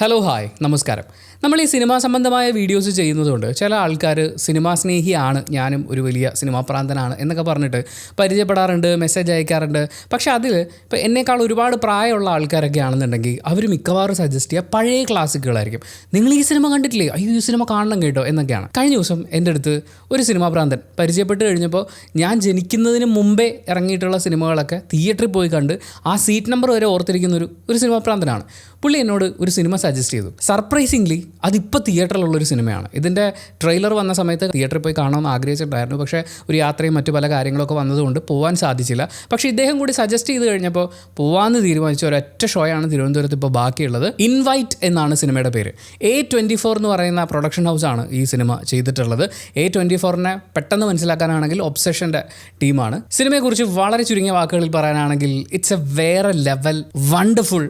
Hello hi നമസ്കാരം. നമ്മൾ ഈ സിനിമാ സംബന്ധമായ വീഡിയോസ് ചെയ്യുന്നതുകൊണ്ട് ചില ആൾക്കാർ സിനിമാ സ്നേഹിയാണ്, ഞാനും ഒരു വലിയ സിനിമാ പ്രാന്തനാണ് എന്നൊക്കെ പറഞ്ഞിട്ട് പരിചയപ്പെടാറുണ്ട്, മെസ്സേജ് അയക്കാറുണ്ട്. പക്ഷേ അതിൽ ഇപ്പോൾ എന്നേക്കാൾ ഒരുപാട് പ്രായമുള്ള ആൾക്കാരൊക്കെ ആണെന്നുണ്ടെങ്കിൽ അവർ മിക്കവാറും സജസ്റ്റ് ചെയ്യുക പഴയ ക്ലാസിക്കുകളായിരിക്കും. നിങ്ങൾ ഈ സിനിമ കണ്ടിട്ടില്ലേ, അയ്യോ ഈ സിനിമ കാണണം കേട്ടോ എന്നൊക്കെയാണ്. കഴിഞ്ഞ ദിവസം എൻ്റെ അടുത്ത് ഒരു സിനിമാ പ്രാന്തൻ പരിചയപ്പെട്ട് കഴിഞ്ഞപ്പോൾ ഞാൻ ജനിക്കുന്നതിന് മുമ്പേ ഇറങ്ങിയിട്ടുള്ള സിനിമകളൊക്കെ തിയേറ്ററിൽ പോയി കണ്ട് ആ സീറ്റ് നമ്പർ വരെ ഓർത്തിരിക്കുന്ന ഒരു സിനിമാ പ്രാന്തനാണ്. പുള്ളി എന്നോട് ഒരു സിനിമ സജസ്റ്റ് ചെയ്തു. സർപ്രൈസിംഗ്ലി അതിപ്പോൾ തിയേറ്ററിലുള്ളൊരു സിനിമയാണ്. ഇതിൻ്റെ ട്രെയിലർ വന്ന സമയത്ത് തിയേറ്ററിൽ പോയി കാണണമെന്ന് ആഗ്രഹിച്ചിട്ടുണ്ടായിരുന്നു. പക്ഷേ ഒരു യാത്രയും മറ്റു പല കാര്യങ്ങളൊക്കെ വന്നതുകൊണ്ട് പോകാൻ സാധിച്ചില്ല. പക്ഷേ ഇദ്ദേഹം കൂടി സജസ്റ്റ് ചെയ്ത് കഴിഞ്ഞപ്പോൾ പോകാമെന്ന് തീരുമാനിച്ച ഒരൊറ്റ ഷോയാണ് തിരുവനന്തപുരത്ത് ഇപ്പോൾ ബാക്കിയുള്ളത്. ഇൻവൈറ്റ് എന്നാണ് സിനിമയുടെ പേര്. A24 എന്ന് പറയുന്ന പ്രൊഡക്ഷൻ ഹൗസാണ് ഈ സിനിമ ചെയ്തിട്ടുള്ളത്. A24നെ പെട്ടെന്ന് മനസ്സിലാക്കാനാണെങ്കിൽ ഒബ്സെഷൻ്റെ ടീമാണ്. സിനിമയെക്കുറിച്ച് വളരെ ചുരുങ്ങിയ വാക്കുകളിൽ പറയാനാണെങ്കിൽ ഇറ്റ്സ് എ വേറെ ലെവൽ വണ്ടർഫുൾ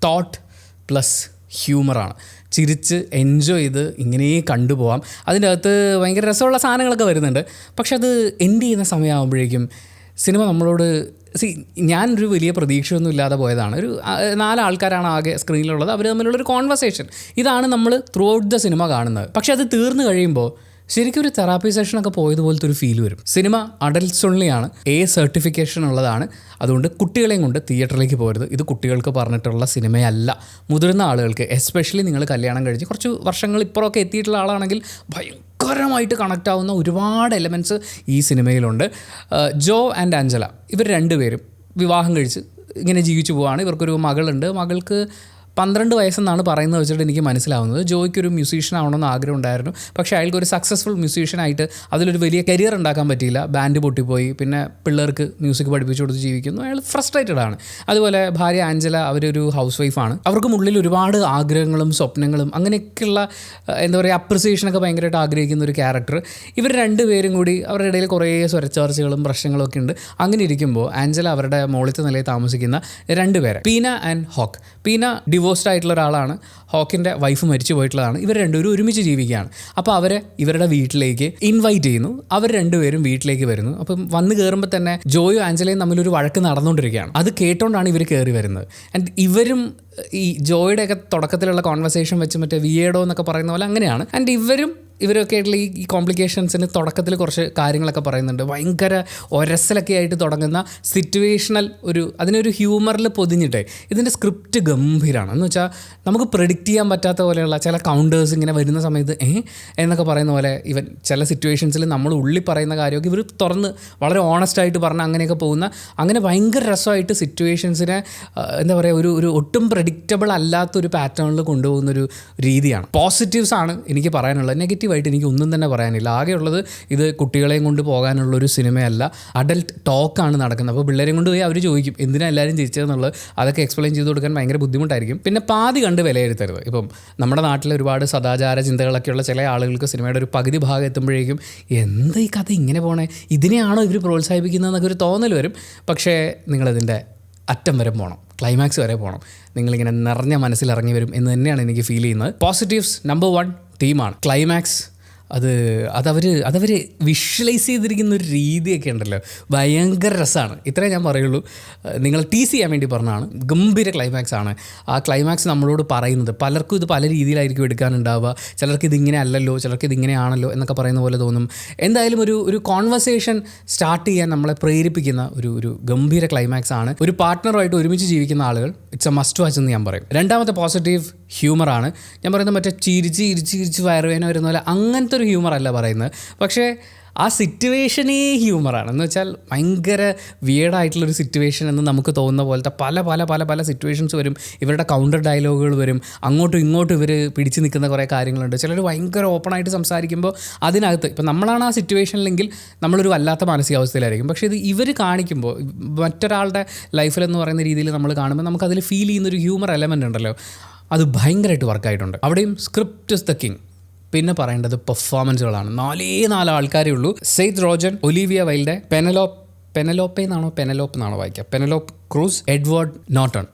തോട്ട് പ്ലസ് ഹ്യൂമറാണ്. ചിരിച്ച് എൻജോയ് ചെയ്ത് ഇങ്ങനെ കണ്ടുപോകാം. അതിൻ്റെ അകത്ത് ഭയങ്കര രസമുള്ള സാധനങ്ങളൊക്കെ വരുന്നുണ്ട്. പക്ഷെ അത് എൻഡ് ചെയ്യുന്ന സമയമാകുമ്പോഴേക്കും സിനിമ നമ്മളോട് ഞാനൊരു വലിയ പ്രതീക്ഷയൊന്നും ഇല്ലാതെ പോയതാണ്. ഒരു 4 ആൾക്കാരാണ് ആകെ സ്ക്രീനിലുള്ളത്. അവർ തമ്മിലുള്ളൊരു കോൺവെർസേഷൻ, ഇതാണ് നമ്മൾ ത്രൂ ഔട്ട് ദ സിനിമ കാണുന്നത്. പക്ഷെ അത് തീർന്നു കഴിയുമ്പോൾ ശരിക്കും ഒരു തെറാപ്പി സെഷനൊക്കെ പോയതുപോലത്തെ ഒരു ഫീൽ വരും. സിനിമ അഡൽട്ട്സ് ഓൺലിയാണ്, A സർട്ടിഫിക്കേഷൻ ഉള്ളതാണ്. അതുകൊണ്ട് കുട്ടികളെയും കൊണ്ട് തിയേറ്ററിലേക്ക് പോകരുത്. ഇത് കുട്ടികൾക്ക് പറഞ്ഞിട്ടുള്ള സിനിമയല്ല. മുതിർന്ന ആളുകൾക്ക്, എസ്പെഷ്യലി നിങ്ങൾ കല്യാണം കഴിച്ച് കുറച്ച് വർഷങ്ങൾ ഇപ്പുറമൊക്കെ എത്തിയിട്ടുള്ള ആളാണെങ്കിൽ ഭയങ്കരമായിട്ട് കണക്റ്റ് ആവുന്ന ഒരുപാട് എലമെൻറ്റ്സ് ഈ സിനിമയിലുണ്ട്. ജോ ആൻഡ് ആഞ്ചല ഇവർ രണ്ടുപേരും വിവാഹം കഴിച്ച് ഇങ്ങനെ ജീവിച്ചു പോവാണ്. ഇവർക്കൊരു മകളുണ്ട്. മകൾക്ക് 12 വയസ്സെന്നാണ് പറയുന്നത് വെച്ചിട്ട് എനിക്ക് മനസ്സിലാവുന്നത്. ജോയ്ക്കൊരു മ്യൂസീഷ്യൻ ആവണമെന്ന് ആഗ്രഹം ഉണ്ടായിരുന്നു. പക്ഷേ അയാൾക്കൊരു സക്സസ്ഫുൾ മ്യൂസീഷ്യനായിട്ട് അതിലൊരു വലിയ കരിയർ ഉണ്ടാക്കാൻ പറ്റിയില്ല. ബാൻഡ് പൊട്ടിപ്പോയി. പിന്നെ പിള്ളേർക്ക് മ്യൂസിക് പഠിപ്പിച്ചു കൊടുത്ത് ജീവിക്കുന്നു. അയാൾ ഫ്രസ്ട്രേറ്റഡ് ആണ്. അതുപോലെ ഭാര്യ ആഞ്ചല, അവരൊരു ഹൗസ് വൈഫാണ്. അവർക്കും ഉള്ളിൽ ഒരുപാട് ആഗ്രഹങ്ങളും സ്വപ്നങ്ങളും അങ്ങനെയൊക്കെയുള്ള എന്താ പറയുക അപ്രിസിയേഷനൊക്കെ ഭയങ്കരമായിട്ട് ആഗ്രഹിക്കുന്ന ഒരു ക്യാരക്ടർ. ഇവർ രണ്ടുപേരും കൂടി അവരുടെ ഇടയിൽ കുറേ സ്വരച്ചേർച്ചകളും പ്രശ്നങ്ങളൊക്കെ ഉണ്ട്. അങ്ങനെ ഇരിക്കുമ്പോൾ ആഞ്ചല അവരുടെ മോളിത്തെ നിലയിൽ താമസിക്കുന്ന 2 പേരെ, പീന ആൻഡ് ഹോക്ക്. പീന ഡിവോഴ്സ്ഡ് ആയിട്ടുള്ള ഒരാളാണ്. ഹോക്കിൻ്റെ വൈഫ് മരിച്ചു പോയിട്ടുള്ളതാണ്. ഇവർ രണ്ടുപേരും ഒരുമിച്ച് ജീവിക്കുകയാണ്. അപ്പോൾ അവരെ ഇവരുടെ വീട്ടിലേക്ക് ഇൻവൈറ്റ് ചെയ്യുന്നു. അവർ രണ്ടുപേരും വീട്ടിലേക്ക് വരുന്നു. അപ്പം വന്ന് കയറുമ്പോൾ തന്നെ ജോയും ആഞ്ചലയും തമ്മിലൊരു വഴക്ക് നടന്നുകൊണ്ടിരിക്കുകയാണ്. അത് കേട്ടോണ്ടാണ് ഇവർ കയറി വരുന്നത്. ആൻഡ് ഇവരും ഈ ജോയുടെയൊക്കെ തുടക്കത്തിലുള്ള കോൺവെർസേഷൻ വെച്ച് മറ്റേ വിയേഡോ എന്നൊക്കെ പറയുന്ന പോലെ അങ്ങനെയാണ്. ആൻഡ് ഇവരൊക്കെ ആയിട്ടുള്ള ഈ കോംപ്ലിക്കേഷൻസിന് തുടക്കത്തിൽ കുറച്ച് കാര്യങ്ങളൊക്കെ പറയുന്നുണ്ട്. ഭയങ്കര ഒരസലൊക്കെ ആയിട്ട് തുടങ്ങുന്ന സിറ്റുവേഷണൽ അതിനൊരു ഹ്യൂമറിൽ പൊതിഞ്ഞിട്ടേ ഇതിൻ്റെ സ്ക്രിപ്റ്റ് ഗംഭീരമാണ്. എന്ന് വെച്ചാൽ നമുക്ക് പ്രെഡിക്റ്റ് ചെയ്യാൻ പറ്റാത്ത പോലെയുള്ള ചില കൗണ്ടേഴ്സ് ഇങ്ങനെ വരുന്ന സമയത്ത് എന്നൊക്കെ പറയുന്ന പോലെ ഇവൻ ചില സിറ്റുവേഷൻസിൽ നമ്മൾ ഉള്ളി പറയുന്ന കാര്യമൊക്കെ ഇവർ തുറന്ന് വളരെ ഓണസ്റ്റായിട്ട് പറഞ്ഞ് അങ്ങനെയൊക്കെ പോകുന്ന അങ്ങനെ ഭയങ്കര രസമായിട്ട് സിറ്റുവേഷൻസിനെ എന്താ പറയുക ഒരു ഒട്ടും പ്രെഡിക്റ്റബിൾ അല്ലാത്തൊരു പാറ്റേണിൽ കൊണ്ടുപോകുന്നൊരു രീതിയാണ്. പോസിറ്റീവ്സ് ആണ് എനിക്ക് പറയാനുള്ളത്. നെഗറ്റീവായിട്ട് എനിക്ക് ഒന്നും തന്നെ പറയാനില്ല. ആകെയുള്ളത് ഇത് കുട്ടികളെയും കൊണ്ട് പോകാനുള്ളൊരു സിനിമയല്ല, അഡൽട്ട് ടോക്കാണ് നടക്കുന്നത്. അപ്പോൾ പിള്ളേരെയും കൊണ്ട് പോയി അവർ ചോദിക്കും എന്തിനാ എല്ലാവരും ചിരിച്ചതെന്നുള്ളത്. അതൊക്കെ എക്സ്പ്ലെയിൻ ചെയ്ത് കൊടുക്കാൻ ഭയങ്കര ബുദ്ധിമുട്ടായിരിക്കും. പിന്നെ പാതി കണ്ട് വിലയിരുത്തരുത്. ഇപ്പം നമ്മുടെ നാട്ടിൽ ഒരുപാട് സദാചാര ചിന്തകളൊക്കെയുള്ള ചില ആളുകൾക്ക് സിനിമയുടെ ഒരു പകുതി ഭാഗം എത്തുമ്പോഴേക്കും എന്താ ഈ കഥ ഇങ്ങനെ പോണേ, ഇതിനെയാണോ ഇവർ പ്രോത്സാഹിപ്പിക്കുന്നതെന്നൊക്കെ ഒരു തോന്നൽ വരും. പക്ഷേ നിങ്ങളതിൻ്റെ അറ്റം വരെ പോകണം, ക്ലൈമാക്സ് വരെ പോകണം. നിങ്ങളിങ്ങനെ നിറഞ്ഞ മനസ്സിലിറങ്ങി വരും എന്ന് തന്നെയാണ് എനിക്ക് ഫീൽ ചെയ്യുന്നത്. Positives number 1 തീമാണ്. ക്ലൈമാക്സ് അതവർ വിഷ്വലൈസ് ചെയ്തിരിക്കുന്ന ഒരു രീതിയൊക്കെ ഉണ്ടല്ലോ, ഭയങ്കര രസമാണ്. ഇത്രേ ഞാൻ പറയുള്ളൂ. നിങ്ങൾ ടീസ് ചെയ്യാൻ വേണ്ടി പറഞ്ഞതാണ്. ഗംഭീര ക്ലൈമാക്സ് ആണ്. ആ ക്ലൈമാക്സ് നമ്മളോട് പറയുന്നത് പലർക്കും ഇത് പല രീതിയിലായിരിക്കും എടുക്കാനുണ്ടാവുക. ചിലർക്ക് ഇതിങ്ങനെ അല്ലല്ലോ, ചിലർക്ക് ഇതിങ്ങനെയാണല്ലോ എന്നൊക്കെ പറയുന്ന പോലെ തോന്നും. എന്തായാലും ഒരു കോൺവെർസേഷൻ സ്റ്റാർട്ട് ചെയ്യാൻ നമ്മളെ പ്രേരിപ്പിക്കുന്ന ഒരു ഗംഭീര ക്ലൈമാക്സ് ആണ്. ഒരു പാർട്ട്ണറുമായിട്ട് ഒരുമിച്ച് ജീവിക്കുന്ന ആളുകൾ ഇറ്റ്സ് എ മസ്റ്റ് വാച്ച് എന്ന് ഞാൻ പറയും. രണ്ടാമത്തെ പോസിറ്റീവ് ഹ്യൂമറാണ്. ഞാൻ പറയുന്നത് മറ്റേ ചിരിച്ച് വയറുവേന വരുന്ന പോലെ അങ്ങനത്തെ ഒരു ഹ്യൂമർ അല്ല പറയുന്നത്. പക്ഷേ ആ സിറ്റുവേഷനേ ഹ്യൂമറാണ്. എന്ന് വെച്ചാൽ ഭയങ്കര വിയേഡായിട്ടുള്ളൊരു സിറ്റുവേഷൻ എന്ന് നമുക്ക് തോന്നുന്ന പോലത്തെ പല പല പല പല സിറ്റുവേഷൻസ് വരും. ഇവരുടെ കൗണ്ടർ ഡയലോഗുകൾ വരും. അങ്ങോട്ടും ഇങ്ങോട്ടും ഇവർ പിടിച്ച് നിൽക്കുന്ന കുറേ കാര്യങ്ങളുണ്ട്. ചിലർ ഭയങ്കര ഓപ്പണായിട്ട് സംസാരിക്കുമ്പോൾ അതിനകത്ത് ഇപ്പം നമ്മളാണ് ആ സിറ്റുവേഷനിലെങ്കിൽ നമ്മളൊരു വല്ലാത്ത മാനസികാവസ്ഥയിലായിരിക്കും. പക്ഷേ ഇത് ഇവർ കാണിക്കുമ്പോൾ മറ്റൊരാളുടെ ലൈഫിലെന്ന് പറയുന്ന രീതിയിൽ നമ്മൾ കാണുമ്പോൾ നമുക്കതിൽ ഫീൽ ചെയ്യുന്നൊരു ഹ്യൂമർ എലമെൻ്റ് ഉണ്ടല്ലോ, അത് ഭയങ്കരമായിട്ട് വർക്കായിട്ടുണ്ട്. അവിടെയും സ്ക്രിപ്റ്റ് ഇസ് ദ കിങ്. പിന്നെ പറയേണ്ടത് പെർഫോമൻസുകളാണ്. 4 ആൾക്കാരേ ഉള്ളൂ. സെയ്ദ് റോജൻ, ഒലീവിയ വൈൽഡെ, പെനലോപ്പ് എന്നാണോ വായിക്കുക, പെനലോപ്പ് ക്രൂസ്, എഡ്വേർഡ് നോർട്ടൺ.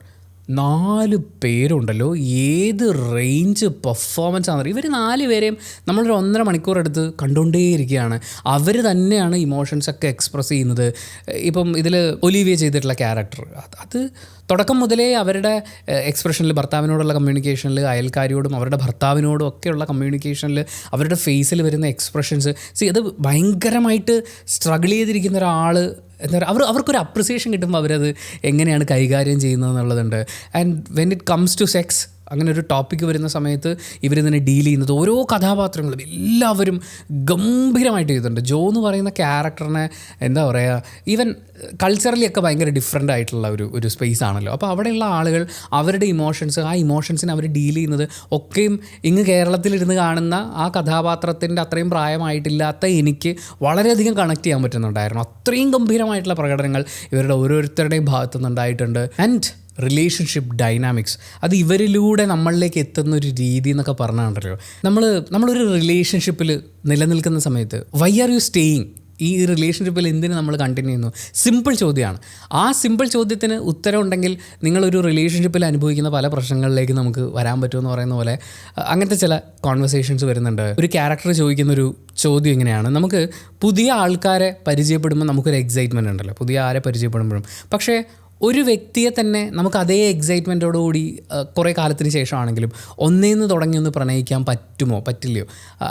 4 പേരുണ്ടല്ലോ ഏത് റേഞ്ച് പെർഫോമൻസ് ആണെന്ന് ഇവർ 4 പേരെയും നമ്മളൊരു 1.5 മണിക്കൂർ എടുത്ത് കണ്ടുകൊണ്ടേയിരിക്കുകയാണ്. അവർ തന്നെയാണ് ഇമോഷൻസൊക്കെ എക്സ്പ്രസ് ചെയ്യുന്നത്. ഇപ്പം ഇതിൽ ഒലിവിയ ചെയ്തിട്ടുള്ള ക്യാരക്ടർ അത് തുടക്കം മുതലേ അവരുടെ എക്സ്പ്രഷനിൽ, ഭർത്താവിനോടുള്ള കമ്മ്യൂണിക്കേഷനിൽ, അയൽക്കാരിയോടും അവരുടെ ഭർത്താവിനോടും ഒക്കെയുള്ള കമ്മ്യൂണിക്കേഷനിൽ, അവരുടെ ഫേസിൽ വരുന്ന എക്സ്പ്രഷൻസ് അത് ഭയങ്കരമായിട്ട് സ്ട്രഗിൾ ചെയ്തിരിക്കുന്ന ഒരാൾ എന്താ പറയുക, അവർക്കൊരു അപ്രിസിയേഷൻ കിട്ടുമ്പോൾ അവരത് എങ്ങനെയാണ് കൈകാര്യം ചെയ്യുന്നത് എന്നുള്ളതുണ്ട്. And when it comes to sex അങ്ങനെ ഒരു ടോപ്പിക്ക് വരുന്ന സമയത്ത് ഇവരിതിനെ ഡീൽ ചെയ്യുന്നത് ഓരോ കഥാപാത്രങ്ങളും എല്ലാവരും ഗംഭീരമായിട്ട് ചെയ്തിട്ടുണ്ട്. ജോ എന്ന് പറയുന്ന ക്യാരക്ടറിനെ എന്താ പറയുക, ഈവൻ കൾച്ചറലി ഒക്കെ ഭയങ്കര ഡിഫറെൻ്റ് ആയിട്ടുള്ള ഒരു സ്പേസ് ആണല്ലോ. അപ്പോൾ അവിടെയുള്ള ആളുകൾ അവരുടെ ഇമോഷൻസ്, ആ ഇമോഷൻസിനെ അവർ ഡീൽ ചെയ്യുന്നത് ഒക്കെയും ഇങ്ങ് കേരളത്തിലിരുന്ന് കാണുന്ന ആ കഥാപാത്രത്തിൻ്റെ അത്രയും പ്രായമായിട്ടില്ലാത്ത എനിക്ക് വളരെയധികം കണക്ട് ചെയ്യാൻ പറ്റുന്നുണ്ടായിരുന്നു. അത്രയും ഗംഭീരമായിട്ടുള്ള പ്രകടനങ്ങൾ ഇവരുടെ ഓരോരുത്തരുടെയും ഭാഗത്തുനിന്നുണ്ടായിട്ടുണ്ട്. ആൻഡ് റിലേഷൻഷിപ്പ് ഡൈനാമിക്സ് അത് ഇവരിലൂടെ നമ്മളിലേക്ക് എത്തുന്ന ഒരു രീതി എന്നൊക്കെ പറഞ്ഞാണ്ടല്ലോ, നമ്മളൊരു റിലേഷൻഷിപ്പിൽ നിലനിൽക്കുന്ന സമയത്ത് വൈ ആർ യു സ്റ്റേയിങ്, ഈ റിലേഷൻഷിപ്പിൽ എന്തിന് നമ്മൾ കണ്ടിന്യൂ ചെയ്യുന്നു? സിമ്പിൾ ചോദ്യമാണ്. ആ സിമ്പിൾ ചോദ്യത്തിന് ഉത്തരം ഉണ്ടെങ്കിൽ നിങ്ങളൊരു റിലേഷൻഷിപ്പിൽ അനുഭവിക്കുന്ന പല പ്രശ്നങ്ങളിലേക്ക് നമുക്ക് വരാൻ പറ്റുമെന്ന് പറയുന്ന പോലെ അങ്ങനത്തെ ചില കോൺവെർസേഷൻസ് വരുന്നുണ്ട്. ഒരു ക്യാരക്ടർ ചോദിക്കുന്നൊരു ചോദ്യം ഇങ്ങനെയാണ്, നമുക്ക് പുതിയ ആൾക്കാരെ പരിചയപ്പെടുമ്പോൾ നമുക്കൊരു എക്സൈറ്റ്മെൻറ്റ് ഉണ്ടല്ലോ, പുതിയ ആരെ പരിചയപ്പെടുമ്പോഴും. പക്ഷേ ഒരു വ്യക്തിയെ തന്നെ നമുക്ക് അതേ എക്സൈറ്റ്മെൻറ്റോടുകൂടി കുറേ കാലത്തിന് ശേഷമാണെങ്കിലും ഒന്നേന്ന് തുടങ്ങി ഒന്ന് പ്രണയിക്കാൻ പറ്റുമോ പറ്റില്ലയോ?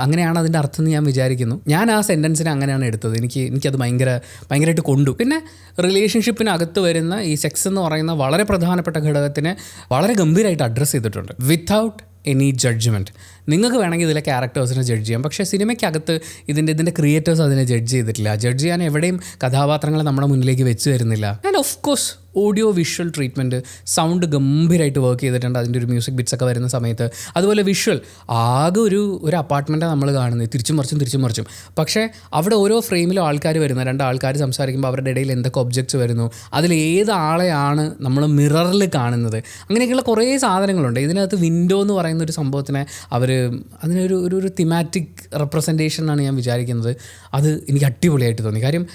അങ്ങനെയാണ് അതിൻ്റെ അർത്ഥം എന്ന് ഞാൻ വിചാരിക്കുന്നു. ഞാൻ ആ സെൻറ്റൻസിനെ അങ്ങനെയാണ് എടുത്തത്. എനിക്കത് ഭയങ്കരമായിട്ട് കൊണ്ടു. പിന്നെ റിലേഷൻഷിപ്പിനകത്ത് വരുന്ന ഈ സെക്സ് എന്ന് പറയുന്ന വളരെ പ്രധാനപ്പെട്ട ഘടകത്തിനെ വളരെ ഗംഭീരമായിട്ട് അഡ്രസ്സ് ചെയ്തിട്ടുണ്ട് വിത്തൗട്ട് എനി ജഡ്ജ്മെൻറ്റ്. നിങ്ങൾക്ക് വേണമെങ്കിൽ ഇതിലെ ക്യാരക്ടേഴ്സിനെ ജഡ്ജ് ചെയ്യാം, പക്ഷേ സിനിമയ്ക്കകത്ത് ഇതിൻ്റെ ക്രിയേറ്റേഴ്സ് അതിനെ ജഡ്ജ് ചെയ്തിട്ടില്ല. ജഡ്ജ് ചെയ്യാൻ എവിടെയും കഥാപാത്രങ്ങളെ നമ്മുടെ മുന്നിലേക്ക് വെച്ച് തരുന്നില്ല. And of course audio visual treatment, sound ഗംഭീരമായിട്ട് വർക്ക് ചെയ്തിട്ടുണ്ട് അതിൻ്റെ ഒരു മ്യൂസിക് ബിറ്റ്സ് ഒക്കെ വരുന്ന സമയത്ത്. അതുപോലെ വിഷ്വൽ, ആകെ ഒരു അപ്പാർട്ട്മെൻറ്റാണ് നമ്മൾ കാണുന്നത്, തിരിച്ചും മറിച്ചും. പക്ഷേ അവിടെ ഓരോ ഫ്രെയിമിലും ആൾക്കാർ വരുന്ന 2 ആൾക്കാർ സംസാരിക്കുമ്പോൾ അവരുടെ ഇടയിൽ എന്തൊക്കെ ഒബ്ജക്ട്സ് വരുന്നു, അതിലേത് ആളെയാണ് നമ്മൾ മിററിൽ കാണുന്നത്, അങ്ങനെയൊക്കെയുള്ള കുറേ സാധനങ്ങളുണ്ട്. ഇതിനകത്ത് വിൻഡോ എന്ന് പറയുന്ന ഒരു സംഭവത്തിനെ അതിനൊരു തിമാറ്റിക് റെപ്രസെൻറ്റേഷൻ എന്നാണ് ഞാൻ വിചാരിക്കുന്നത്. അത് എനിക്ക് അടിപൊളിയായിട്ട് തോന്നി. കാര്യം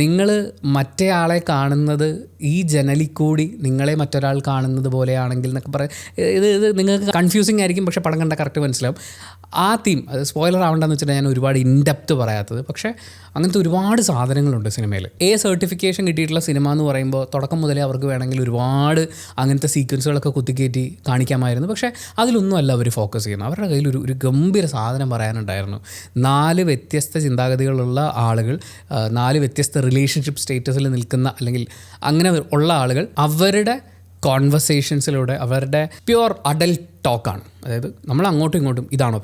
നിങ്ങൾ മറ്റേ ആളെ കാണുന്നത് ഈ ജനലിക്കൂടി നിങ്ങളെ മറ്റൊരാൾ കാണുന്നത് പോലെയാണെങ്കിൽ എന്നൊക്കെ പറയാം. ഇത് നിങ്ങൾക്ക് കൺഫ്യൂസിങ് ആയിരിക്കും, പക്ഷേ പടം കണ്ടാൽ കറക്റ്റ് മനസ്സിലാവും. ആ തീം, അത് സ്പോയിലർ ആവണ്ടെന്ന് വെച്ചിട്ട് ഞാൻ ഒരുപാട് ഇൻഡെപ്ത് പറയാത്തത്. പക്ഷേ അങ്ങനത്തെ ഒരുപാട് സാധനങ്ങളുണ്ട് സിനിമയിൽ. സർട്ടിഫിക്കേഷൻ കിട്ടിയിട്ടുള്ള സിനിമ എന്ന് പറയുമ്പോൾ തുടക്കം മുതലേ അവർക്ക് വേണമെങ്കിൽ ഒരുപാട് അങ്ങനത്തെ സീക്വൻസുകളൊക്കെ കുത്തിക്കയറ്റി കാണിക്കാമായിരുന്നു. പക്ഷേ അതിലൊന്നുമല്ല അവർ ഫോക്കസ് ചെയ്യുന്നത്. അവരുടെ കയ്യിൽ ഒരു ഗംഭീര സാധനം പറയാനുണ്ടായിരുന്നു. 4 വ്യത്യസ്ത ചിന്താഗതികളുള്ള ആളുകൾ, 4 വ്യത്യസ്ത റിലേഷൻഷിപ്പ് സ്റ്റേറ്റസിൽ നിൽക്കുന്ന അല്ലെങ്കിൽ അങ്ങനെ ഉള്ള ആളുകൾ അവരുടെ കോൺവെർസേഷൻസിലൂടെ അവരുടെ പ്യുവർ അഡൽട്ട് ടോക്കാണ്. അതായത് നമ്മൾ അങ്ങോട്ടും ഇങ്ങോട്ടും ഇതാണോ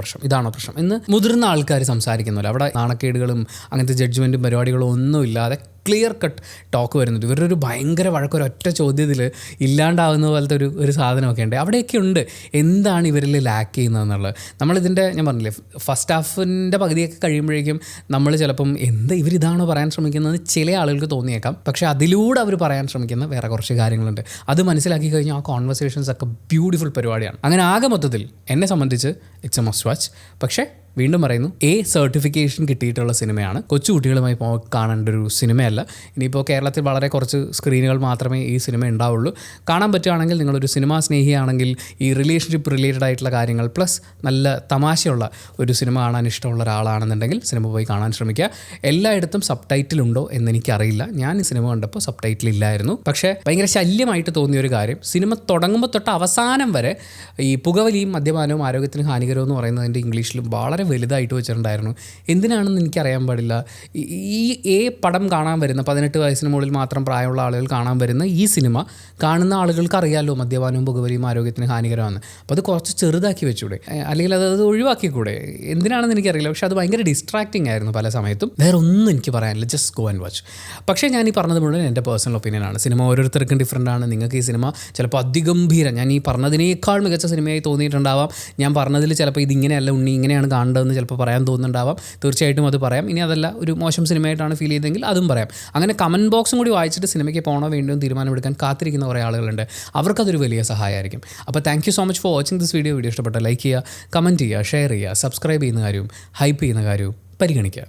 പ്രശ്നം എന്ന് മുതിർന്ന ആൾക്കാർ സംസാരിക്കുന്നില്ല. അവിടെ നാണക്കേടുകളും അങ്ങനത്തെ ജഡ്ജ്മെൻറ്റും പരിപാടികളും ഒന്നും ഇല്ലാതെ ക്ലിയർ കട്ട് ടോക്ക് വരുന്നുണ്ട്. ഇവരുടെ ഒരു ഭയങ്കര വഴക്കൊരൊറ്റ ചോദ്യത്തിൽ ഇല്ലാണ്ടാവുന്ന പോലത്തെ ഒരു സാധനമൊക്കെ ഉണ്ട്. അവിടെയൊക്കെ ഉണ്ട് എന്താണ് ഇവരിൽ ലാക്ക് ചെയ്യുന്നതെന്നുള്ളത്. നമ്മളിതിൻ്റെ ഞാൻ പറഞ്ഞില്ലേ, ഫസ്റ്റ് ഹാഫിൻ്റെ പകുതിയൊക്കെ കഴിയുമ്പോഴേക്കും നമ്മൾ ചിലപ്പം ഇവരിതാണോ പറയാൻ ശ്രമിക്കുന്നത് ചില ആളുകൾക്ക് തോന്നിയേക്കാം. പക്ഷേ അതിലൂടെ അവർ പറയാൻ ശ്രമിക്കുന്ന വേറെ കുറച്ച് കാര്യങ്ങളുണ്ട്. അത് മനസ്സിലാക്കി കഴിഞ്ഞാൽ ആ കോൺവെർസേഷൻസ് ഒക്കെ ബ്യൂട്ടിഫുൾ പരിപാടിയാണ്. അങ്ങനെ ആകെ മൊത്തത്തിൽ എന്നെ സംബന്ധിച്ച് ഇറ്റ്സ് എ മസ്റ്റ് വാച്ച്. പക്ഷേ വീണ്ടും പറയുന്നു, സർട്ടിഫിക്കേഷൻ കിട്ടിയിട്ടുള്ള സിനിമയാണ്. കൊച്ചുകുട്ടികളുമായി കാണേണ്ട ഒരു സിനിമയല്ല. ഇനിയിപ്പോൾ കേരളത്തിൽ വളരെ കുറച്ച് സ്ക്രീനുകൾ മാത്രമേ ഈ സിനിമ ഉണ്ടാവുള്ളൂ. കാണാൻ പറ്റുകയാണെങ്കിൽ നിങ്ങളൊരു സിനിമാ സ്നേഹിയാണെങ്കിൽ ഈ റിലേഷൻഷിപ്പ് റിലേറ്റഡ് ആയിട്ടുള്ള കാര്യങ്ങൾ പ്ലസ് നല്ല തമാശയുള്ള ഒരു സിനിമ കാണാൻ ഇഷ്ടമുള്ള ഒരാളാണെന്നുണ്ടെങ്കിൽ സിനിമ പോയി കാണാൻ ശ്രമിക്കുക. എല്ലായിടത്തും സബ് ടൈറ്റിൽ ഉണ്ടോ എന്നെനിക്കറിയില്ല. ഞാൻ ഈ സിനിമ കണ്ടപ്പോൾ സബ് ടൈറ്റിൽ ഇല്ലായിരുന്നു. പക്ഷേ ഭയങ്കര ശല്യമായിട്ട് തോന്നിയൊരു കാര്യം, സിനിമ തുടങ്ങുമ്പോൾ തൊട്ട് അവസാനം വരെ ഈ പുകവലിയും മദ്യപാനവും ആരോഗ്യത്തിന് ഹാനികരവും എന്ന് പറയുന്നതിൻ്റെ ഇംഗ്ലീഷിലും വളരെ വലുതായിട്ട് വെച്ചിട്ടുണ്ടായിരുന്നു. എന്തിനാണെന്ന് എനിക്കറിയാൻ പാടില്ല. ഈ പടം കാണാൻ വരുന്ന 18 വയസ്സിന് മുകളിൽ മാത്രം പ്രായമുള്ള ആളുകൾ കാണാൻ വരുന്ന ഈ സിനിമ കാണുന്ന ആളുകൾക്ക് അറിയാമല്ലോ മദ്യപാനവും പുകവലിയും ആരോഗ്യത്തിന് ഹാനികരമാണ്. അപ്പോൾ അത് കുറച്ച് ചെറുതാക്കി വെച്ചൂടെ, അല്ലെങ്കിൽ അത് ഒഴിവാക്കിക്കൂടെ, എന്തിനാണെന്ന് എനിക്കറിയില്ല. പക്ഷേ അത് ഭയങ്കര ഡിസ്ട്രാക്റ്റിംഗ് ആയിരുന്നു പല സമയത്തും. വേറെ ഒന്നും എനിക്ക് പറയാനില്ല, ജസ്റ്റ് ഗോ ആൻഡ് വാച്ച്. പക്ഷേ ഞാൻ ഈ പറഞ്ഞത് മുഴുവൻ എൻ്റെ പേഴ്സണൽ ഒപ്പീനിയനാണ്. സിനിമ ഓരോരുത്തർക്കും ഡിഫറൻ്റ് ആണ്. നിങ്ങൾക്ക് ഈ സിനിമ ചിലപ്പോൾ അതിഗംഭീരം, ഞാൻ ഈ പറഞ്ഞതിനേക്കാൾ മികച്ച സിനിമയായി തോന്നിയിട്ടുണ്ടാവാം. ഞാൻ പറഞ്ഞതിൽ ചിലപ്പോൾ ഇതിങ്ങനെയല്ല ഉണ്ണി, ഇങ്ങനെയാണ് കാണേണ്ടതെന്ന് ചിലപ്പോൾ പറയാൻ തോന്നുന്നുണ്ടാവാം. തീർച്ചയായിട്ടും അത് പറയാം. ഇനി അതല്ല ഒരു മോശം സിനിമയായിട്ടാണ് ഫീൽ ചെയ്തെങ്കിൽ അതും പറയാം. അങ്ങനെ കമൻറ്റ് ബോക്സും കൂടി വായിച്ചിട്ട് സിനിമയ്ക്ക് പോകണോ വേണ്ടിയോ തീരുമാനമെടുക്കാൻ കാത്തിരിക്കുന്ന കുറേ ആളുകളുണ്ട്. അവർക്കതൊരു വലിയ സഹായമായിരിക്കും. അപ്പോൾ thank you so much for watching this video. ഇഷ്ടപ്പെട്ട ലൈക്ക് ചെയ്യുക, കമൻറ്റ് ചെയ്യുക, ഷെയർ ചെയ്യുക, സബ്സ്ക്രൈബ് ചെയ്യുന്ന കാര്യവും ഹൈപ്പ് ചെയ്യുന്ന കാര്യവും പരിഗണിക്കുക.